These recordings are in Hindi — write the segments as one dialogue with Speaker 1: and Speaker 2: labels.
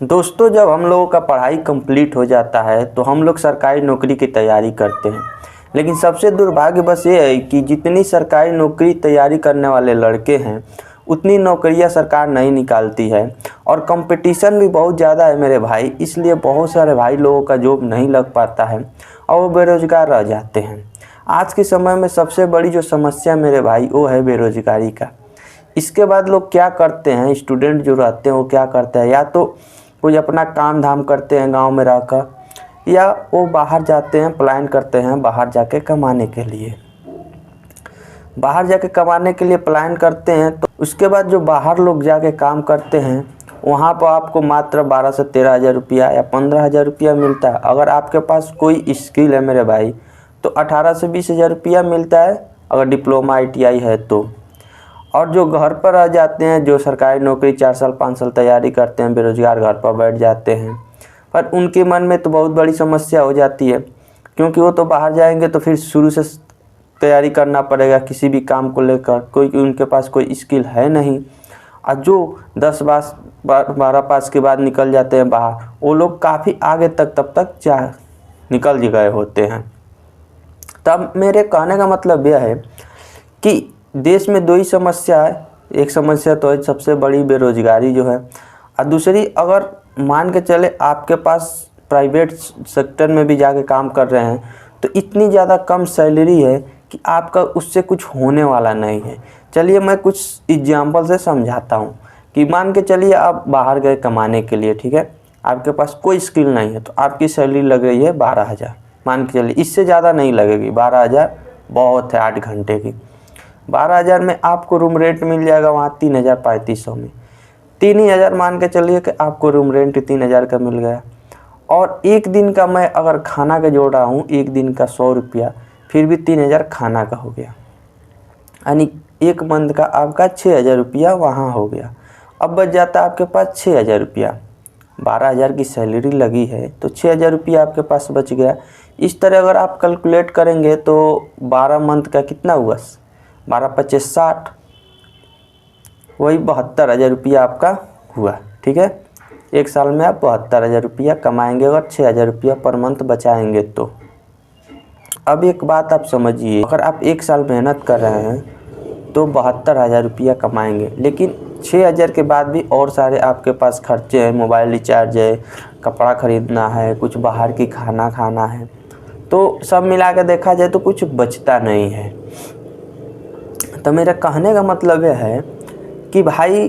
Speaker 1: दोस्तों, जब हम लोगों का पढ़ाई कंप्लीट हो जाता है तो हम लोग सरकारी नौकरी की तैयारी करते हैं। लेकिन सबसे दुर्भाग्य बस ये है कि जितनी सरकारी नौकरी तैयारी करने वाले लड़के हैं उतनी नौकरियां सरकार नहीं निकालती है और कंपटीशन भी बहुत ज़्यादा है मेरे भाई। इसलिए बहुत सारे भाई लोगों का जॉब नहीं लग पाता है और वो बेरोज़गार रह जाते हैं। आज के समय में सबसे बड़ी जो समस्या मेरे भाई वो है बेरोज़गारी का। इसके बाद लोग क्या करते हैं, स्टूडेंट जो रहते हैं वो क्या करते हैं, या तो कोई अपना काम धाम करते हैं गांव में रहकर, या वो बाहर जाते हैं, पलायन करते हैं बाहर जाके कमाने के लिए। बाहर जाके कमाने के लिए पलायन करते हैं तो उसके बाद जो बाहर लोग जाके काम करते हैं वहाँ पर आपको मात्र 12 से 13 हज़ार रुपया या 15 हज़ार रुपया मिलता है। अगर आपके पास कोई स्किल है मेरे भाई तो 18 से 20 हज़ार रुपया मिलता है, अगर डिप्लोमा ITI है तो। और जो घर पर रह जाते हैं, जो सरकारी नौकरी 4 साल 5 साल तैयारी करते हैं, बेरोज़गार घर पर बैठ जाते हैं, पर उनके मन में तो बहुत बड़ी समस्या हो जाती है, क्योंकि वो तो बाहर जाएंगे तो फिर शुरू से तैयारी करना पड़ेगा किसी भी काम को लेकर। कोई उनके पास कोई स्किल है नहीं। और जो 10 पास 12 पास के बाद निकल जाते हैं बाहर, वो लोग काफ़ी आगे तक तब तक निकल गए होते हैं। तब मेरे कहने का मतलब यह है कि देश में 2 ही समस्या है। एक समस्या तो है सबसे बड़ी बेरोज़गारी जो है, और दूसरी, अगर मान के चले आपके पास प्राइवेट सेक्टर में भी जाके काम कर रहे हैं तो इतनी ज़्यादा कम सैलरी है कि आपका उससे कुछ होने वाला नहीं है। चलिए मैं कुछ एग्जांपल से समझाता हूँ कि मान के चलिए आप बाहर गए कमाने के लिए, ठीक है, आपके पास कोई स्किल नहीं है तो आपकी सैलरी लग रही है 12,000, मान के चलिए, इससे ज़्यादा नहीं लगेगी। 12,000 बहुत है 8 घंटे की। 12,000 में आपको रूम रेंट मिल जाएगा वहाँ 3,300 में। 3,000 मान के चलिए कि आपको रूम रेंट 3,000 का मिल गया। और एक दिन का मैं अगर खाना का जोड़ रहा हूँ, एक दिन का 100 रुपया, फिर भी 3,000 खाना का हो गया, यानी एक मंथ का आपका 6,000 रुपया वहाँ हो गया। अब बच जाता है आपके पास 6,000 रुपया। 12,000 की सैलरी लगी है तो 6,000 रुपया आपके पास बच गया। इस तरह अगर आप कैलकुलेट करेंगे तो 12 मंथ का कितना हुआ, 12×5 = 60, वही 72,000 रुपया आपका हुआ। ठीक है, एक साल में आप 72,000 रुपया कमाएंगे अगर 6,000 रुपया पर मंथ बचाएंगे तो। अब एक बात आप समझिए, अगर आप एक साल मेहनत कर रहे हैं तो 72,000 रुपया कमाएंगे, लेकिन 6,000 के बाद भी और सारे आपके पास खर्चे हैं, मोबाइल रिचार्ज है, कपड़ा ख़रीदना है, कुछ बाहर की खाना खाना है, तो सब मिला के देखा जाए तो कुछ बचता नहीं है। तो मेरा कहने का मतलब यह है कि भाई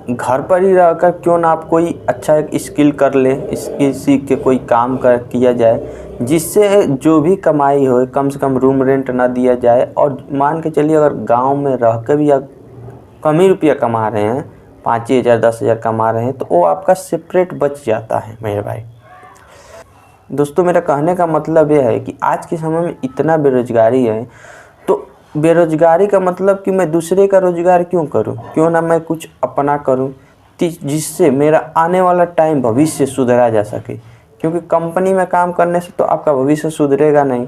Speaker 1: घर पर ही रहकर क्यों ना आप कोई अच्छा एक स्किल कर लें, स्किल सीख के कोई काम किया जाए जिससे जो भी कमाई हो कम से कम रूम रेंट ना दिया जाए। और मान के चलिए अगर गांव में रह कर भी आप कम ही रुपया कमा रहे हैं, 5,000 10,000 कमा रहे हैं, तो वो आपका सेपरेट बच जाता है मेरे भाई। दोस्तों, मेरा कहने का मतलब यह है कि आज के समय में इतना बेरोज़गारी है, तो बेरोज़गारी का मतलब कि मैं दूसरे का रोज़गार क्यों करूं, क्यों ना मैं कुछ अपना करूं जिससे मेरा आने वाला टाइम भविष्य सुधरा जा सके। क्योंकि कंपनी में काम करने से तो आपका भविष्य सुधरेगा नहीं,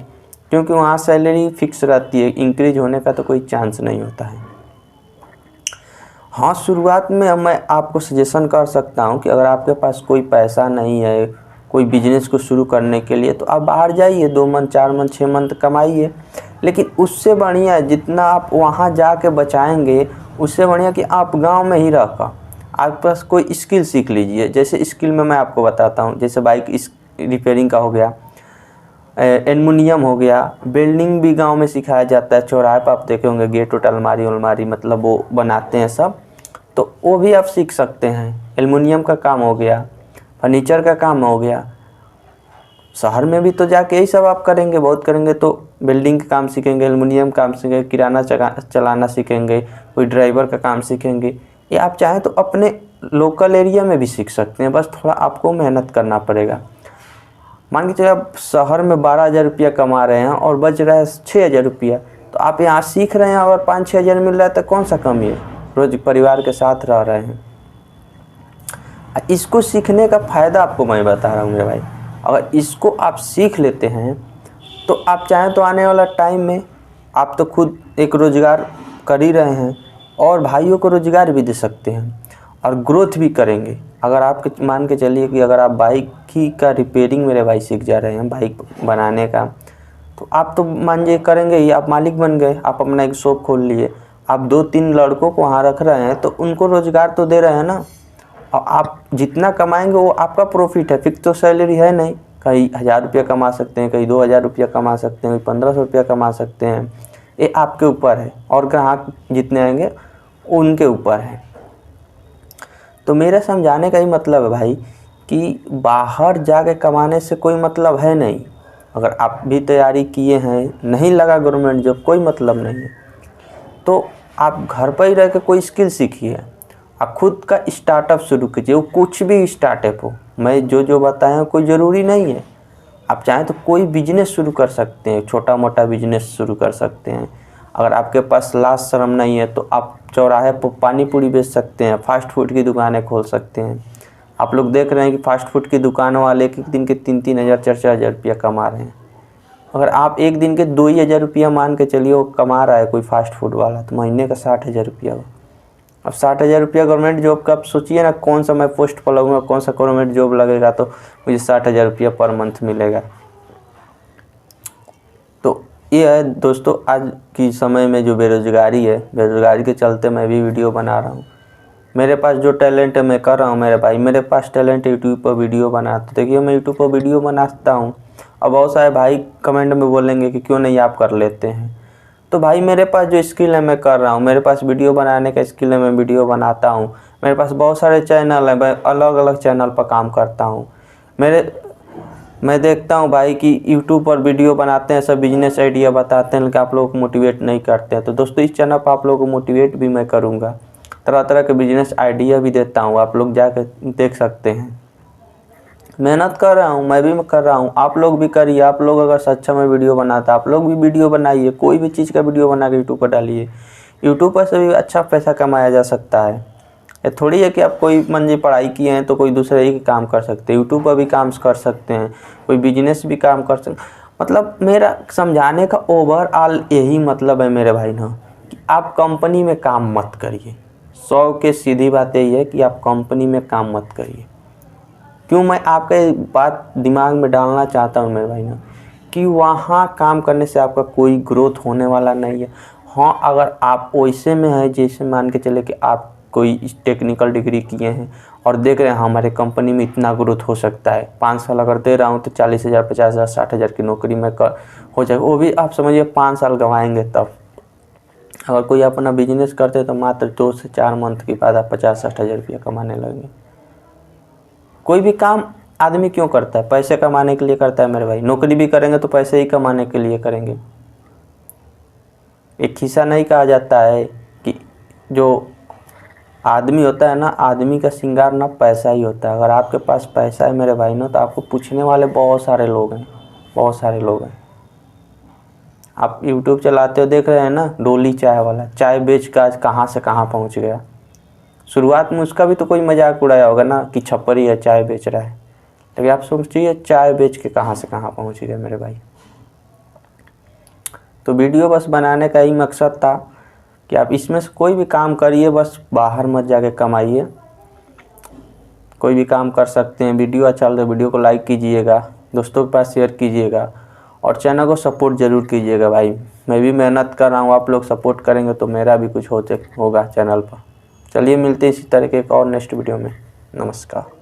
Speaker 1: क्योंकि वहाँ सैलरी फिक्स रहती है, इंक्रीज होने का तो कोई चांस नहीं होता है। हाँ, शुरुआत में मैं आपको सजेशन कर सकता हूँ कि अगर आपके पास कोई पैसा नहीं है कोई बिजनेस को शुरू करने के लिए, तो आप बाहर जाइए, 2 मंथ 4 मंथ 6 मंथ कमाइए। लेकिन उससे बढ़िया जितना आप वहाँ जाके बचाएंगे, उससे बढ़िया कि आप गांव में ही रहकर आपके पास कोई स्किल सीख लीजिए। जैसे स्किल में मैं आपको बताता हूँ, जैसे बाइक रिपेयरिंग का हो गया, एल्युमिनियम हो गया, वेल्डिंग भी गांव में सिखाया जाता है। चौराहे पर आप देखे होंगे गेट वोट अलमारी मतलब वो बनाते हैं सब, तो वो भी आप सीख सकते हैं। एल्युमिनियम का काम हो गया, फर्नीचर का काम हो गया। शहर में भी तो जाके यही सब आप करेंगे, बहुत करेंगे तो बिल्डिंग का काम सीखेंगे, एल्युमिनियम काम सीखेंगे, किराना चलाना सीखेंगे, कोई ड्राइवर का काम सीखेंगे। या आप चाहें तो अपने लोकल एरिया में भी सीख सकते हैं, बस थोड़ा आपको मेहनत करना पड़ेगा। मान के चलिए आप शहर में 12,000 रुपया कमा रहे हैं और बच रहा है 6,000 रुपया, तो आप यहाँ सीख रहे हैं और 5-6 हज़ार मिल रहा है तो कौन सा कमी है, रोज़ परिवार के साथ रह रहे हैं। इसको सीखने का फ़ायदा आपको मैं बता रहा हूँ मेरे भाई। अगर इसको आप सीख लेते हैं तो आप चाहें तो आने वाला टाइम में आप तो खुद एक रोज़गार कर ही रहे हैं और भाइयों को रोज़गार भी दे सकते हैं और ग्रोथ भी करेंगे। अगर आप मान के चलिए कि अगर आप बाइक ही का रिपेयरिंग मेरे भाई सीख जा रहे हैं, बाइक बनाने का, तो आप तो मान करेंगे ही, आप मालिक बन गए, आप अपना एक शॉप खोल लिए, आप 2-3 लड़कों को वहाँ रख रहे हैं तो उनको रोज़गार तो दे रहे हैं ना। और आप जितना कमाएंगे वो आपका प्रॉफिट है, फिक्स तो सैलरी है नहीं। कहीं 1000 रुपया कमा सकते हैं, कहीं 2000 रुपया कमा सकते हैं, कहीं 1500 रुपया कमा सकते हैं, ये आपके ऊपर है। और ग्राहक जितने आएंगे उनके ऊपर है। तो मेरा समझाने का ही मतलब है भाई कि बाहर जाके कमाने से कोई मतलब है नहीं। अगर आप भी तैयारी किए हैं, नहीं लगा गवर्नमेंट जॉब, कोई मतलब नहीं है, तो आप घर पर ही रह के कोई स्किल सीखिए, आप खुद का स्टार्टअप शुरू कीजिए। वो कुछ भी स्टार्टअप हो, मैं जो बताया कोई ज़रूरी नहीं है। आप चाहें तो कोई बिजनेस शुरू कर सकते हैं, छोटा मोटा बिजनेस शुरू कर सकते हैं। अगर आपके पास लाज शर्म नहीं है तो आप चौराहे पर पानी पूरी बेच सकते हैं, फास्ट फूड की दुकानें खोल सकते हैं। आप लोग देख रहे हैं कि फास्ट फूड की दुकानों वाले एक दिन के 3-3 हज़ार 4-4 हज़ार रुपया कमा रहे हैं। अगर आप एक दिन के 2 ही हज़ार रुपया मान के चलिए वो कमा रहा है कोई फास्ट फूड वाला, तो महीने का 60,000 रुपया हो। अब 60,000 रुपया गवर्नमेंट जॉब का, आप सोचिए ना कौन सा मैं पोस्ट पर लगूंगा, कौन सा गवर्नमेंट जॉब लगेगा तो मुझे 60,000 रुपया पर मंथ मिलेगा। तो ये है दोस्तों आज की समय में जो बेरोज़गारी है, बेरोज़गारी के चलते मैं भी वीडियो बना रहा हूँ। मेरे पास जो टैलेंट है मैं कर रहा हूँ मेरे भाई, मेरे पास टैलेंट है यूट्यूब पर वीडियो बनाते। देखिए मैं यूट्यूब पर वीडियो बनाता हूँ, अब बहुत सारे भाई कमेंट में बोलेंगे कि क्यों नहीं आप कर लेते हैं। तो भाई मेरे पास जो स्किल है मैं कर रहा हूँ, मेरे पास वीडियो बनाने का स्किल है, मैं वीडियो बनाता हूँ। मेरे पास बहुत सारे चैनल है, मैं अलग अलग चैनल पर काम करता हूँ। मैं देखता हूँ भाई कि यूट्यूब पर वीडियो बनाते हैं, सब बिजनेस आइडिया बताते हैं, लेकिन आप लोगों को मोटिवेट नहीं करते हैं। तो दोस्तों इस चैनल पर आप लोगों को मोटिवेट भी मैं करूँगा, तरह तरह के बिजनेस आइडिया भी देता हूँ, आप लोग जाकर देख सकते हैं। मेहनत कर रहा हूँ, मैं भी कर रहा हूँ, आप लोग भी करिए। आप लोग अगर सच्चा में वीडियो बनाता, आप लोग भी वीडियो बनाइए, कोई भी चीज़ का वीडियो बना के यूट्यूब पर डालिए। यूट्यूब पर से भी अच्छा पैसा कमाया जा सकता है। ये थोड़ी है कि आप कोई मंजी पढ़ाई किए हैं तो कोई दूसरे ही काम कर सकते हैं, यूट्यूब पर भी काम कर सकते हैं, कोई बिजनेस भी काम कर सकते। मतलब मेरा समझाने का ओवरऑल यही मतलब है मेरे भाई ना, कि आप कंपनी में काम मत करिए। 100 के सीधी बात यही है कि आप कंपनी में काम मत करिए। क्यों मैं आपके बात दिमाग में डालना चाहता हूँ मेरे भाई ना, कि वहाँ काम करने से आपका कोई ग्रोथ होने वाला नहीं है। हाँ, अगर आप वैसे में है जैसे मान के चले कि आप कोई टेक्निकल डिग्री किए हैं और देख रहे हैं हमारे कंपनी में इतना ग्रोथ हो सकता है, 5 साल अगर दे रहा हूँ तो 40,000 50,000 60,000 की नौकरी में हो जाएगा, वो भी आप समझिए 5 साल गंवाएंगे तब। अगर कोई अपना बिजनेस करते तो मात्र 2 से 4 मंथ के बाद आप 50-60 हज़ार रुपया कमाने लगेंगे। कोई भी काम आदमी क्यों करता है? पैसे कमाने के लिए करता है मेरे भाई। नौकरी भी करेंगे तो पैसे ही कमाने के लिए करेंगे। एक खिस्सा नहीं कहा जाता है कि जो आदमी होता है ना, आदमी का श्रृंगार ना पैसा ही होता है। अगर आपके पास पैसा है मेरे भाई ना, तो आपको पूछने वाले बहुत सारे लोग हैं, बहुत सारे लोग हैं। आप यूट्यूब चलाते हो, देख रहे हैं ना, डोली चाय वाला चाय बेच के आज कहाँ से कहाँ पहुँच गया। शुरुआत में उसका भी तो कोई मजाक उड़ाया होगा ना कि छपरी है चाय बेच रहा है, लेकिन आप सोचिए चाय बेच के कहाँ से कहाँ पहुँच गया मेरे भाई। तो वीडियो बस बनाने का ही मकसद था कि आप इसमें से कोई भी काम करिए, बस बाहर मत जाके कमाइए। कोई भी काम कर सकते हैं। वीडियो अच्छा लगे तो वीडियो को लाइक कीजिएगा, दोस्तों के पास शेयर कीजिएगा और चैनल को सपोर्ट ज़रूर कीजिएगा भाई। मैं भी मेहनत कर रहा हूँ, आप लोग सपोर्ट करेंगे तो मेरा भी कुछ होगा चैनल पर। चलिए मिलते हैं इसी तरह के एक और नेक्स्ट वीडियो में। नमस्कार।